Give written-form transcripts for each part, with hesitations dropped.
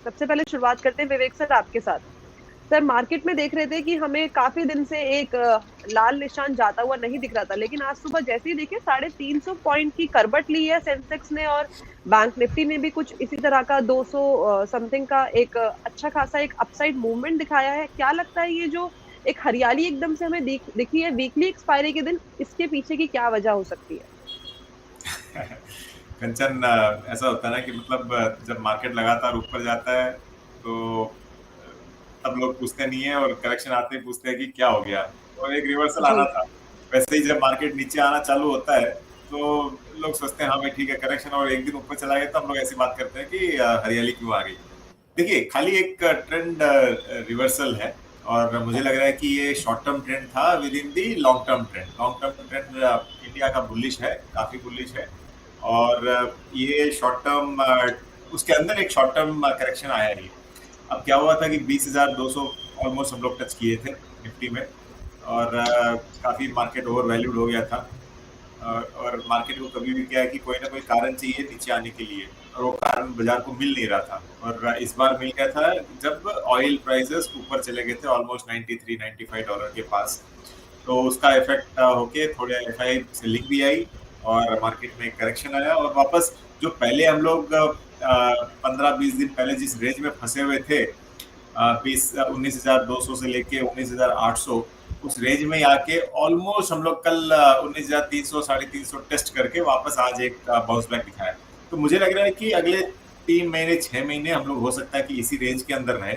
सबसे पहले शुरुआत करते हैं विवेक सर आपके साथ। सर मार्केट में देख रहे थे कि हमें काफी दिन से एक लाल निशान जाता हुआ नहीं दिख रहा था, लेकिन आज सुबह जैसे ही देखे 350 पॉइंट की करवट ली है सेंसेक्स ने, और बैंक निफ्टी ने भी कुछ इसी तरह का 200 समथिंग का एक अच्छा खासा एक अपसाइड मूवमेंट दिखाया है। क्या लगता है ये जो एक हरियाली एकदम से हमें दिखी है वीकली एक्सपायरी के दिन, इसके पीछे की क्या वजह हो सकती है? कंचन, ऐसा होता है ना कि मतलब जब मार्केट लगातार ऊपर जाता है तो तब लोग पूछते नहीं है, और करेक्शन आते ही पूछते हैं कि क्या हो गया, और एक रिवर्सल आना जी। था। वैसे ही जब मार्केट नीचे आना चालू होता है तो लोग सोचते हैं हाँ भाई ठीक है करेक्शन, और एक दिन ऊपर चला गया तो हम लोग ऐसी बात करते हैं कि हरियाली क्यों आ गई। देखिए, खाली एक ट्रेंड रिवर्सल है, और मुझे लग रहा है कि ये शॉर्ट टर्म ट्रेंड था with in the long term trend. Long term trend India का बुलिश है, काफी बुलिश है, और ये शॉर्ट टर्म उसके अंदर एक शॉर्ट टर्म करेक्शन आया ही। अब क्या हुआ था कि 20,200 ऑलमोस्ट हम लोग टच किए थे निफ्टी में, और काफी मार्केट ओवर वैल्यूड हो गया था। और मार्केट को कभी भी क्या है कि कोई ना कोई कारण चाहिए नीचे आने के लिए, और वो कारण बाजार को मिल नहीं रहा था, और इस बार मिल गया था जब ऑयल प्राइसेस ऊपर चले गए थे ऑलमोस्ट 93-95 डॉलर के पास। तो उसका इफेक्ट होके थोड़े एफआई सेलिंग भी आई, और मार्केट में करेक्शन आया, और वापस जो पहले हम लोग 15-20 दिन पहले जिस रेंज में फंसे हुए थे, 19,200 से लेके 19,800, उस रेंज में आके ऑलमोस्ट हम लोग कल 19,300 350 टेस्ट करके वापस आज एक बाउंस बैक दिखाया। तो मुझे लग रहा है कि अगले 3 महीने 6 महीने हम लोग हो सकता है कि इसी रेंज के अंदर रहे,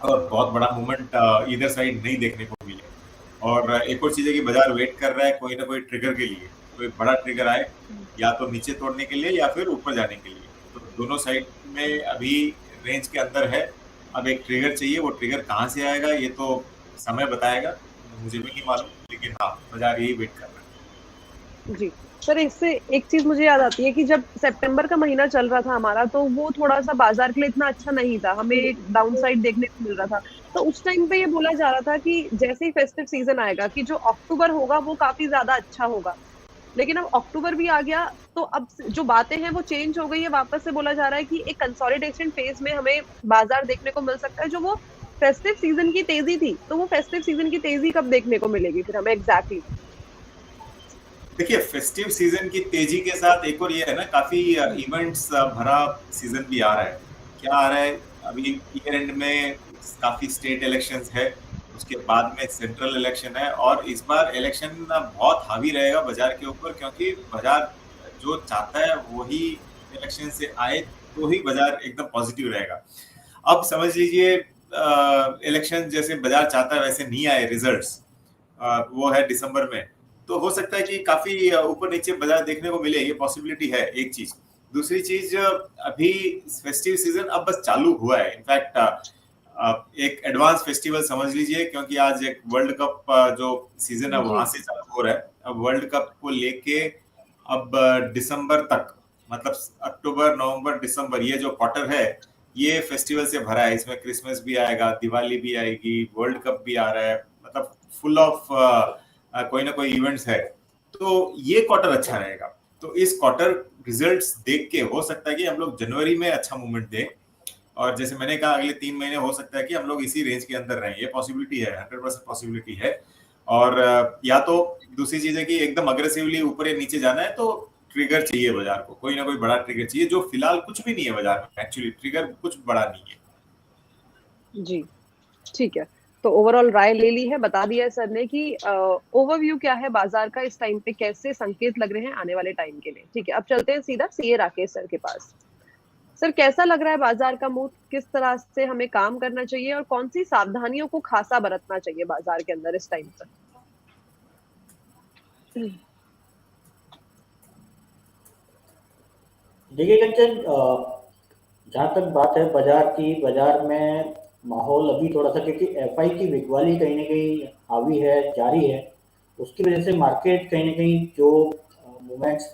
और बहुत बड़ा मूवमेंट इधर साइड नहीं देखने को मिले। और एक और चीज है कि बाजार वेट कर रहा है कोई ना कोई ट्रिगर के लिए, कोई बड़ा ट्रिगर आए, या तो नीचे तोड़ने के लिए या फिर ऊपर जाने के लिए। तो दोनों साइड में अभी रेंज के अंदर है। अब एक ट्रिगर चाहिए, वो ट्रिगर कहाँ से आएगा ये तो समय बताएगा, मुझे भी नहीं मालूम, लेकिन हाँ बाजार यही वेट कर रहा जी। सर इससे एक चीज मुझे याद आती है कि जब सितंबर का महीना चल रहा था हमारा, तो वो थोड़ा सा बाजार के लिए इतना अच्छा नहीं था, हमें एक डाउन साइड देखने को मिल रहा था। तो उस टाइम पे ये बोला जा रहा था कि जैसे ही फेस्टिव सीजन आएगा कि जो अक्टूबर होगा वो काफी ज्यादा अच्छा होगा। लेकिन अब अक्टूबर भी आ गया, तो अब जो बातें हैं वो चेंज हो गई है। वापस से बोला जा रहा है कि एक कंसोलिडेशन फेज में हमें बाजार देखने को मिल सकता है। जो वो फेस्टिव सीजन की तेजी थी, तो वो फेस्टिव सीजन की तेजी कब देखने को मिलेगी फिर हमें एग्जैक्टली? देखिए, फेस्टिव सीजन की तेजी के साथ एक और ये है ना, काफी इवेंट्स भरा सीजन भी आ रहा है। क्या आ रहा है, अभी ईयर एंड में काफी स्टेट इलेक्शंस है, उसके बाद में सेंट्रल इलेक्शन है, और इस बार इलेक्शन बहुत हावी रहेगा बाजार के ऊपर, क्योंकि बाजार जो चाहता है वही इलेक्शन से आए, तो ही बाजार एकदम पॉजिटिव रहेगा। अब समझ लीजिए इलेक्शन जैसे बाजार चाहता है वैसे नहीं आए रिजल्ट्स, वो है दिसंबर में, तो हो सकता है कि काफी ऊपर नीचे बाजार देखने को मिले, ये पॉसिबिलिटी है एक चीज। दूसरी चीज, अभी फेस्टिव सीजन अब बस चालू हुआ है। इनफैक्ट एक एडवांस फेस्टिवल समझ लीजिए, क्योंकि आज एक वर्ल्ड कप जो सीजन है जी। वहां से चालू हो रहा है। अब वर्ल्ड कप को लेके अब दिसंबर तक, मतलब अक्टूबर नवंबर दिसंबर, ये जो क्वार्टर है ये फेस्टिवल से भरा है। इसमें क्रिसमस भी आएगा, दिवाली भी आएगी, वर्ल्ड कप भी आ रहा है, मतलब फुल ऑफ कोई ना कोई इवेंट्स है। तो ये क्वार्टर अच्छा रहेगा। तो इस क्वार्टर रिजल्ट्स देख के हो सकता है कि हम लोग जनवरी में अच्छा मूवमेंट दें, और जैसे मैंने कहा अगले 3 महीने हो सकता है कि हम लोग इसी रेंज के अंदर रहें। ये पॉसिबिलिटी है, 100% पॉसिबिलिटी है। और या तो दूसरी चीज है कि एकदम अग्रेसिवली ऊपर या नीचे जाना है, तो ट्रिगर चाहिए बाजार को, कोई ना कोई बड़ा ट्रिगर चाहिए, जो फिलहाल कुछ भी नहीं है बाजार में। एक्चुअली ट्रिगर कुछ बड़ा नहीं है। जी। ठीक है। तो ओवरऑल राय ले ली है, बता दिया है सर ने कि ओवरव्यू क्या है बाजार का इस टाइम पे, कैसे संकेत लग रहे हैं आने वाले टाइम के लिए। ठीक है, अब चलते हैं सीधा सीए राकेश सर के पास। सर कैसा लग रहा है बाजार का मूड, किस तरह से हमें काम करना चाहिए और कौन सी सावधानियों को खासा बरतना चाहिए बाजार के अंदर इस टाइम पर? देखिए कंचन, जहाँ तक बात है बाजार की, बाजार में माहौल अभी थोड़ा सा, क्योंकि एफआई की बिकवाली कहीं ना कहीं हावी है, जारी है, उसकी वजह से मार्केट कहीं ना कहीं जो मूवमेंट्स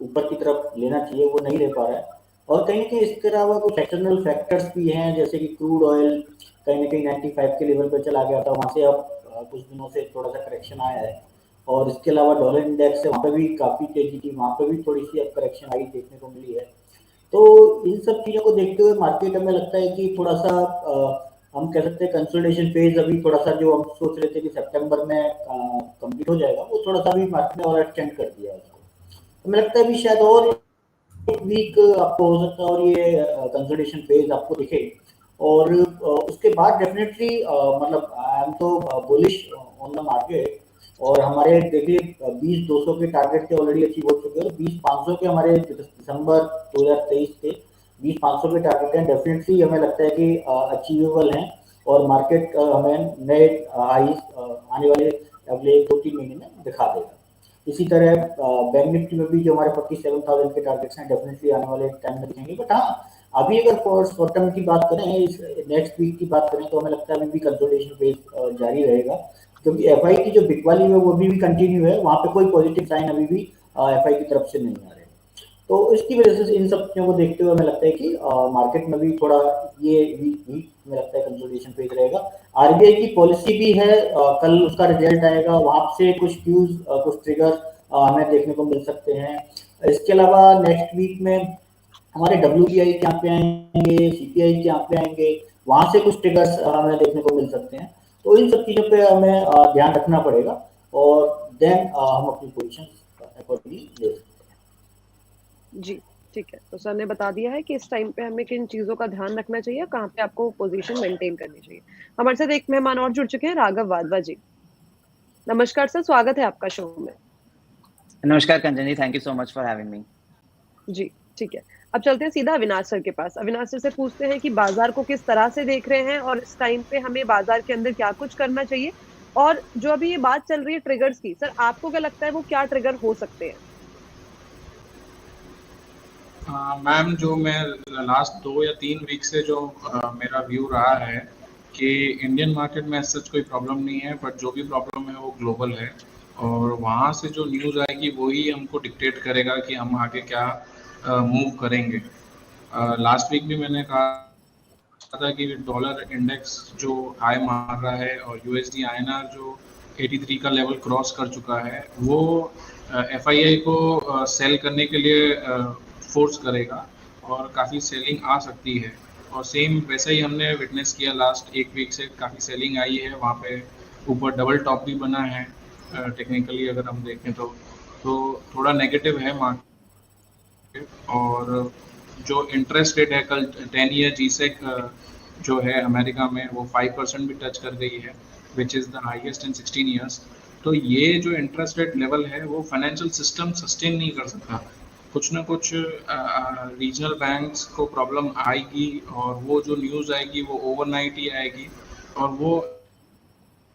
ऊपर की तरफ लेना चाहिए वो नहीं ले पा रहा है। और कहीं ना कहीं इसके अलावा कुछ एक्सटर्नल फैक्टर्स भी हैं, जैसे कि क्रूड ऑयल कहीं ना कहीं 95 के लेवल पर चला गया था, वहाँ से अब कुछ दिनों से थोड़ा सा करेक्शन आया है। और इसके अलावा डॉलर इंडेक्स है, वहाँ पे भी काफ़ी तेजी थी, वहाँ पे भी थोड़ी सी अब करेक्शन आई देखने को मिली है। तो इन सब चीज़ों को देखते हुए मार्केट हमें लगता है कि थोड़ा सा हम कह सकते हैं कंसोलिडेशन फेज अभी थोड़ा सा जो हम सोच रहे थे कि सितंबर में कंप्लीट हो जाएगा, वो थोड़ा सा अभी मार्केट ने और एक्सटेंड कर दिया है उसको। हमें लगता है अभी शायद और एक वीक आपको हो सकता है और ये कंसोलिडेशन फेज आपको दिखे, और उसके बाद डेफिनेटली मतलब आई एम तो बुलिश ऑन द मार्केट। और हमारे देखिए 20-200 के टारगेट के ऑलरेडी अचीव हो चुके हैं, 20-500 के हमारे दिसंबर 2023 के 20-500 के टारगेट हैं, डेफिनेटली हमें लगता है कि अचीवेबल हैं, और मार्केट हमें नए हाईज आने वाले अगले 2-3 महीने में दिखा देगा। इसी तरह बैंक निफ्टी में भी जो हमारे 47,000 के टारगेट्स हैं डेफिनेटली आने वाले टाइम में दिखेंगे। बट हाँ, अभी अगर शॉर्ट टर्म की बात करें, इस नेक्स्ट वीक की बात करें, तो हमें लगता है अभी भी कंसोलिडेशन फेज जारी रहेगा, क्योंकि एफआई की जो बिग वैल्यू है वो अभी भी कंटिन्यू है, वहाँ पे कोई पॉजिटिव साइन अभी भी एफआई की तरफ से नहीं आ रहे। तो इसकी वजह से इन सब चीज़ों को देखते हुए हमें लगता है कि मार्केट में भी थोड़ा ये वीक हमें लगता है कंसोलिडेशन फेज रहेगा। आरबीआई की पॉलिसी भी है, कल उसका रिजल्ट आएगा, वहाँ से कुछ क्यूज कुछ ट्रिगर हमें देखने को मिल सकते हैं। इसके अलावा नेक्स्ट वीक में हमारे डब्ल्यूपीआई के यहाँ पे आएंगे, सीपीआई के यहाँ पे आएंगे, वहाँ से कुछ ट्रिगर्स हमें देखने को मिल सकते हैं। तो इन सब चीज़ों पे हमें ध्यान रखना पड़ेगा, और देन हम अपनी पोजीशन अकॉर्डिंगली ले सकते हैं। जी ठीक है, तो सर ने बता दिया है कि इस टाइम पे हमें किन चीजों का ध्यान रखना चाहिए, कहाँ पे आपको पोजीशन मेंटेन करनी चाहिए। हमारे साथ एक मेहमान और जुड़ चुके हैं, राघव वाधवा जी। नमस्कार सर, स्वागत है आपका शो में। नमस्कार Kanchan ji, thank you so much for having me. जी ठीक है, अब चलते हैं सीधा अविनाश सर के पास। अविनाश सर से पूछते हैं कि बाजार को किस तरह से देख रहे हैं, और इस टाइम पे हमें बाजार के अंदर क्या कुछ करना चाहिए, और जो अभी ये बात चल रही है ट्रिगर्स की, सर आपको क्या लगता है वो क्या ट्रिगर हो सकते हैं? मैम, जो मैं लास्ट 2 या 3 वीक से जो मेरा व्यू रहा है कि इंडियन मार्केट में सच कोई प्रॉब्लम नहीं है, बट जो भी प्रॉब्लम है वो ग्लोबल है, और वहाँ से जो न्यूज़ आएगी वही हमको डिक्टेट करेगा कि हम आगे क्या मूव करेंगे। लास्ट वीक भी मैंने कहा था कि डॉलर इंडेक्स जो हाई मार रहा है, और यूएसडी आईएनआर जो 83 का लेवल क्रॉस कर चुका है, वो एफआईआई को सेल करने के लिए फोर्स करेगा, और काफ़ी सेलिंग आ सकती है। और सेम वैसा ही हमने विटनेस किया लास्ट 1 वीक से, काफ़ी सेलिंग आई है, वहाँ पे ऊपर डबल टॉप भी बना है टेक्निकली अगर हम देखें तो थोड़ा नेगेटिव है मार्केट। और जो इंटरेस्ट रेट है, कल 10 ईयर जीसेक जो है अमेरिका में, वो 5% भी टच कर गई है, which is the highest in 16 years. तो ये जो इंटरेस्ट रेट लेवल है वो फाइनेंशियल सिस्टम सस्टेन नहीं कर सकता, कुछ ना कुछ रीजनल बैंक्स को प्रॉब्लम आएगी, और वो जो न्यूज़ आएगी वो ओवरनाइट ही आएगी, और वो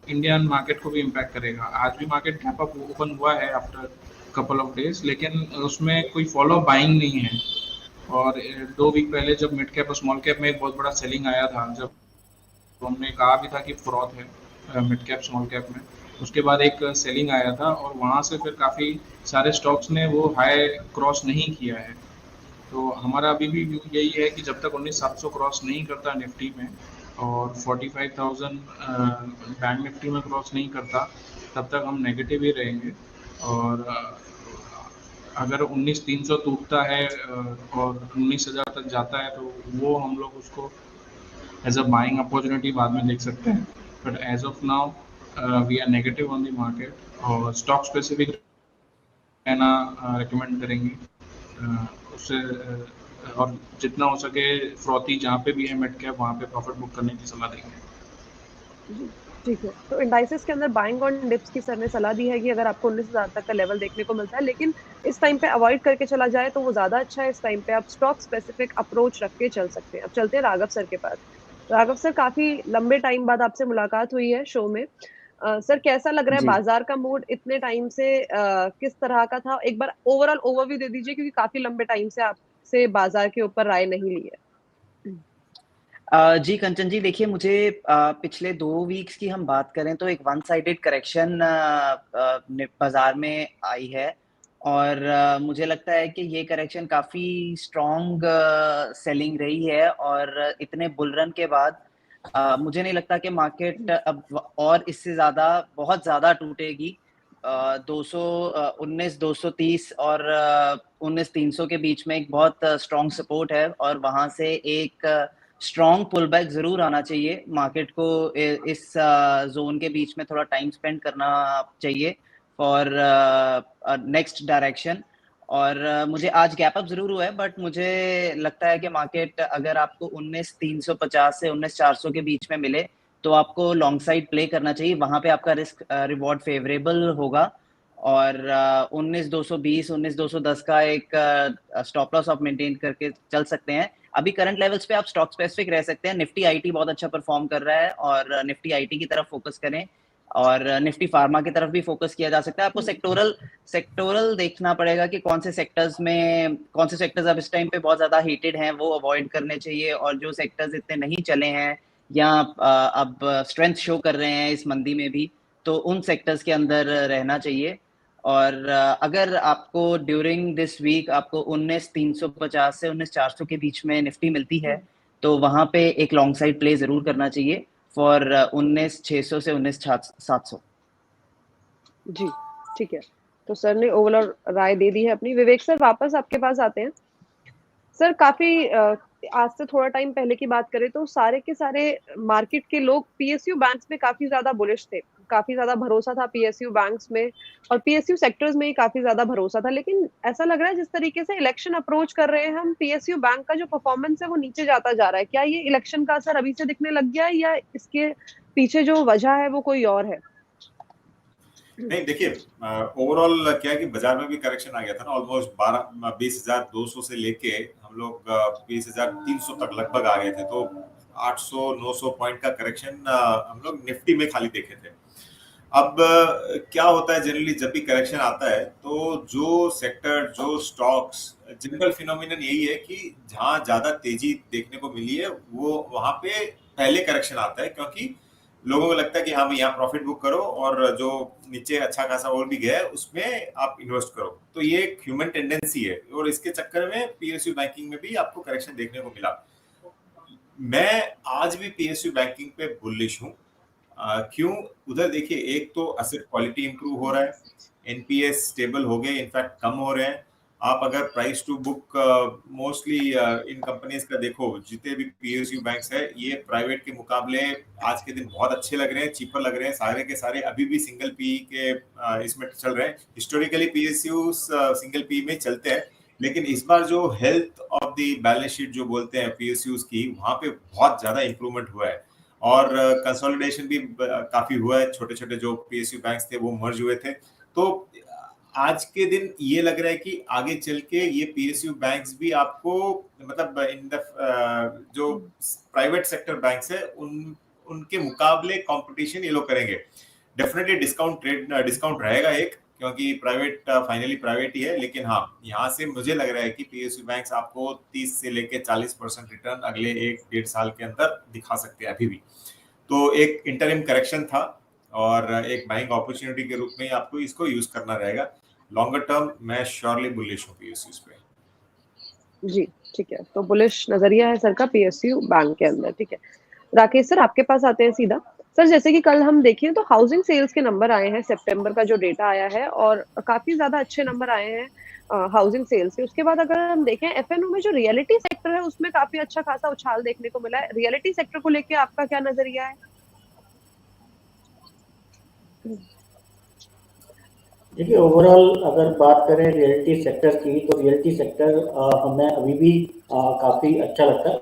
इंडियन मार्केट को भी इम्पैक्ट करेगा। आज भी मार्केट गैप अप ओपन हुआ है आफ्टर कपल ऑफ डेज, लेकिन उसमें कोई फॉलो बाइंग नहीं है। और 2 वीक पहले जब मिड कैप और स्मॉल कैप में एक बहुत बड़ा सेलिंग आया था, जब हमने कहा भी था कि फ्रॉड है मिड कैप स्मॉल कैप में, उसके बाद एक सेलिंग आया था, और वहाँ से फिर काफ़ी सारे स्टॉक्स ने वो हाई क्रॉस नहीं किया है। तो हमारा अभी भी व्यू यही है कि जब तक 19,700 क्रॉस नहीं करता निफ्टी में, और 45,000 बैंक निफ्टी में क्रॉस नहीं करता, तब तक हम नेगेटिव ही रहेंगे। और अगर 19,300 टूटता है और 19,000 तक जाता है, तो वो हम लोग उसको एज अ बाइंग अपॉर्चुनिटी बाद में देख सकते हैं। But as of now we are negative on the market, और स्टॉक स्पेसिफिक रहना रिकमेंड करेंगे उससे, और जितना हो सके फ्रॉती जहाँ पे भी है मिड कैप, वहाँ पे प्रॉफिट बुक करने की सलाह देंगे। ठीक है, तो इंडाइसेस के अंदर बाइंग ऑन डिप्स की सर ने सलाह दी है कि अगर आपको 19,000 तक का लेवल देखने को मिलता है, लेकिन इस टाइम पे अवॉइड करके चला जाए तो वो ज्यादा अच्छा है। इस टाइम पे आप स्टॉक स्पेसिफिक अप्रोच रख के चल सकते हैं। अब चलते हैं राघव सर के पास। राघव सर, काफी लंबे टाइम बाद आपसे मुलाकात हुई है शो में। सर कैसा लग रहा है जी बाजार का मूड इतने टाइम से, किस तरह का था? एक बार ओवरऑल ओवरव्यू दे दीजिए, क्योंकि काफी लंबे टाइम से आपसे बाजार के ऊपर राय नहीं ली है। जी कंचन जी, देखिए मुझे पिछले 2 वीक्स की हम बात करें तो एक वन साइडेड करेक्शन बाजार में आई है, और मुझे लगता है कि ये करेक्शन काफ़ी स्ट्रॉन्ग सेलिंग रही है, और इतने बुल रन के बाद मुझे नहीं लगता कि मार्केट अब और इससे ज़्यादा बहुत ज़्यादा टूटेगी। 19,230 और 19,300 के बीच में एक बहुत स्ट्रॉन्ग सपोर्ट है और वहां से एक स्ट्रॉन्ग पुल बैक जरूर आना चाहिए। मार्केट को इस जोन के बीच में थोड़ा टाइम स्पेंड करना चाहिए फॉर नेक्स्ट डायरेक्शन। और मुझे आज गैप अप जरूर हुआ है, बट मुझे लगता है कि मार्केट अगर आपको 19,350 से 19,400 के बीच में मिले तो आपको लॉन्ग साइड प्ले करना चाहिए। वहां पे आपका रिस्क रिवॉर्ड फेवरेबल होगा। और 19,220 19,210 का एक स्टॉप लॉस आप मेंटेन करके चल सकते हैं। अभी करंट लेवल्स पे आप स्टॉक स्पेसिफिक रह सकते हैं। निफ्टी आईटी बहुत अच्छा परफॉर्म कर रहा है और निफ्टी आईटी की तरफ फोकस करें और निफ्टी फार्मा की तरफ भी फोकस किया जा सकता है। आपको सेक्टोरल देखना पड़ेगा कि कौन से सेक्टर्स अब इस टाइम पे बहुत ज्यादा हीटेड हैं, वो अवॉइड करने चाहिए। और जो सेक्टर्स इतने नहीं चले हैं या अब स्ट्रेंथ शो कर रहे हैं इस मंदी में भी, तो उन सेक्टर्स के अंदर रहना चाहिए। और अगर आपको ड्यूरिंग दिस वीक आपको 19,350 से 19,400 के बीच में निफ्टी मिलती है तो वहां पे एक लॉन्ग साइड प्ले जरूर करना चाहिए फॉर 19,600 से 19,700। जी, ठीक है। तो सर ने ओवरऑल राय दे दी है अपनी। विवेक सर, वापस आपके पास आते हैं। सर, काफ़ी आज से थोड़ा टाइम पहले की बात करें तो सारे के सारे मार्केट के लोग पीएसयू बैंक्स में काफ़ी ज़्यादा बुलिश थे। काफ़ी ज़्यादा भरोसा था पीएसयू बैंक्स में और पीएसयू सेक्टर्स में ही काफ़ी ज़्यादा भरोसा था। लेकिन ऐसा लग रहा है जिस तरीके से इलेक्शन अप्रोच कर रहे हैं हम, पीएसयू बैंक का जो परफॉर्मेंस है वो नीचे जाता जा रहा है। क्या ये इलेक्शन का असर अभी से दिखने लग गया है या इसके पीछे जो वजह है वो कोई और है? नहीं, देखिए, ओवरऑल क्या है कि बाजार में भी करेक्शन आ गया था ना। ऑलमोस्ट 20,200 से लेके हम लोग 20,300 तक लगभग आ गए थे। तो 800-900 पॉइंट का करेक्शन हम लोग निफ्टी में खाली देखे थे। अब क्या होता है जनरली जब भी करेक्शन आता है तो जो सेक्टर, जो स्टॉक्स, जनरल फिनोमिनन यही है कि जहां ज्यादा तेजी देखने को मिली है वो वहां पे पहले करेक्शन आता है, क्योंकि लोगों को लगता है कि हाँ भाई यहाँ प्रॉफिट बुक करो और जो नीचे अच्छा खासा और भी गया है उसमें आप इन्वेस्ट करो। तो ये एक ह्यूमन टेंडेंसी है और इसके चक्कर में पीएसयू बैंकिंग में भी आपको करेक्शन देखने को मिला। मैं आज भी पीएसयू बैंकिंग पे बुलिश हूँ। क्यों? उधर देखिए, एक तो एसेट क्वालिटी इंप्रूव हो रहा है, एनपीएस स्टेबल हो गए, इनफैक्ट कम हो रहे हैं। आप अगर price to book mostly in companies का देखो, जितने भी पीएसयू बैंक्स है ये प्राइवेट के मुकाबले आज के दिन बहुत अच्छे लग रहे हैं, चीपर लग रहे हैं। सारे के सारे अभी भी सिंगल पी के इसमें चल रहे हैं। हिस्टोरिकली पीएसयू सिंगल पी में चलते हैं, लेकिन इस बार जो health of the balance sheet जो बोलते हैं पीएसयूज की, वहां पे बहुत ज्यादा इंप्रूवमेंट हुआ है और कंसोलिडेशन भी काफी हुआ है। छोटे छोटे जो पीएसयू बैंक्स थे वो मर्ज हुए थे। तो आज के दिन ये लग रहा है कि आगे चल के ये पीएसयू बैंक्स भी आपको, मतलब इन द जो प्राइवेट सेक्टर बैंक्स है उनके मुकाबले कंपटीशन ये लोग करेंगे। डेफिनेटली डिस्काउंट रहेगा एक, क्योंकि प्राइवेट फाइनली प्राइवेट ही है। लेकिन हाँ, यहाँ से मुझे लग रहा है कि पीएसयू बैंक्स आपको 30 से लेके 40% रिटर्न अगले 1-1.5 साल के अंदर दिखा सकते हैं अभी भी। तो एक इंटरिम करेक्शन था और एक बाइंग अपॉर्चुनिटी के रूप में आपको इसको यूज करना रहेगा। लॉन्गर टर्म मैं श्योरली बुलिश हूँ पीएसयूज पे। जी, ठीक है। तो बुलिश नजरिया है सर का पीएसयू बैंक के अंदर, ठीक है। राकेश सर, आपके पास आते हैं सीधा। सर, जैसे कि कल हम देखें तो हाउसिंग सेल्स के नंबर आए हैं, सितंबर का जो डेटा आया है और काफी ज्यादा अच्छे नंबर आए हैं हाउसिंग सेल्स के। उसके बाद अगर हम देखें एफएनओ में जो रियलिटी सेक्टर है उसमें काफी अच्छा खासा उछाल देखने को मिला है। रियलिटी सेक्टर को लेके आपका क्या नजरिया है? देखिए, ओवरऑल अगर बात करें रियलिटी सेक्टर की तो रियलिटी सेक्टर हमें अभी भी काफ़ी अच्छा लगता है।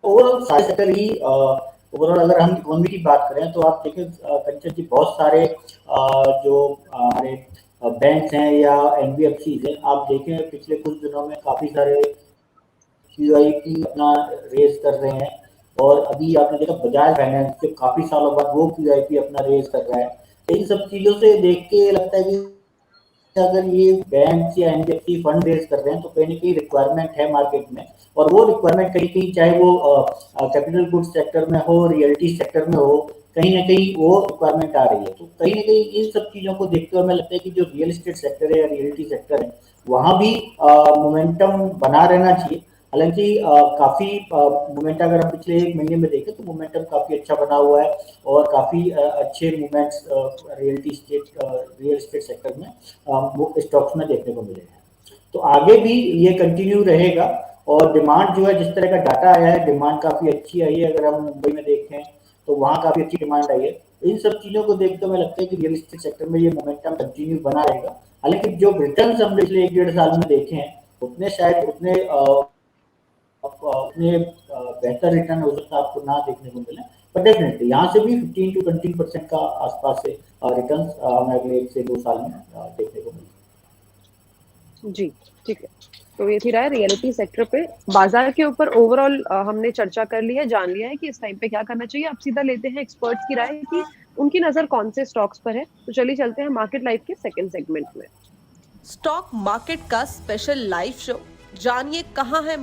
ओवरऑल सारे सेक्टर ही ओवरऑल अगर हम इकोनॉमी की बात करें तो आप देखें कंचन जी, बहुत सारे जो हमारे बैंक्स हैं या एनबीएफसीज हैं, आप देखें पिछले कुछ दिनों में काफ़ी सारे क्यूआईपी अपना रेज कर रहे हैं। और अभी आपने देखा बजाज फाइनेंस जो काफ़ी सालों बाद वो क्यूआईपी अपना रेज कर रहा है। इन सब चीज़ों से देख के लगता है कि अगर ये बैंक या एनबीएफसी फंड रेज कर रहे हैं तो कहीं ना कहीं रिक्वायरमेंट है मार्केट में। और वो रिक्वायरमेंट कहीं कहीं चाहे वो कैपिटल गुड्स सेक्टर में हो, रियलिटी सेक्टर में हो, कहीं ना कहीं वो रिक्वायरमेंट आ रही है। तो कहीं ना कहीं इन सब चीज़ों को देखते हुए हमें लगता है कि जो रियल एस्टेट सेक्टर है या रियलिटी सेक्टर है वहाँ भी मोमेंटम बना रहना चाहिए। हालांकि काफी मूवमेंट अगर हम पिछले एक महीने में देखें तो मोमेंटम काफी अच्छा बना हुआ है और काफी अच्छे मूवमेंट्स रियल एस्टेट सेक्टर में स्टॉक्स में देखने को मिले हैं। तो आगे भी ये कंटिन्यू रहेगा और डिमांड जो है, जिस तरह का डाटा आया है, डिमांड काफी अच्छी आई है। अगर हम मुंबई में देखें तो वहाँ काफी अच्छी डिमांड आई है। इन सब चीजों को देखकर हमें लगता है कि रियल एस्टेट सेक्टर में ये मोमेंटम कंटिन्यू बना रहेगा। हालांकि जो रिटर्न हमने पिछले 1-1.5 साल में देखे हैं उतने शायद उतने बेहतर रिटर्न हो सकता है आपको ना देखने को मिले, पर डेफिनेटली यहाँ से भी 15 to 20% का आसपास से रिटर्न हमें अगले 1 से 2 साल में देखने को मिले। जी ठीक है, तो ये थी राय रियलिटी सेक्टर पे। बाजार के ऊपर ओवरऑल हमने चर्चा कर ली है, जान लिया है कि इस टाइम पे क्या करना चाहिए। अब सीधा लेते हैं एक्सपर्ट्स की राय कि उनकी नजर कौन से स्टॉक्स पर है। तो चलिए चलते हैं मार्केट लाइव के सेकंड सेगमेंट में। स्टॉक मार्केट का स्पेशल लाइव शो, जानिए कहाँ है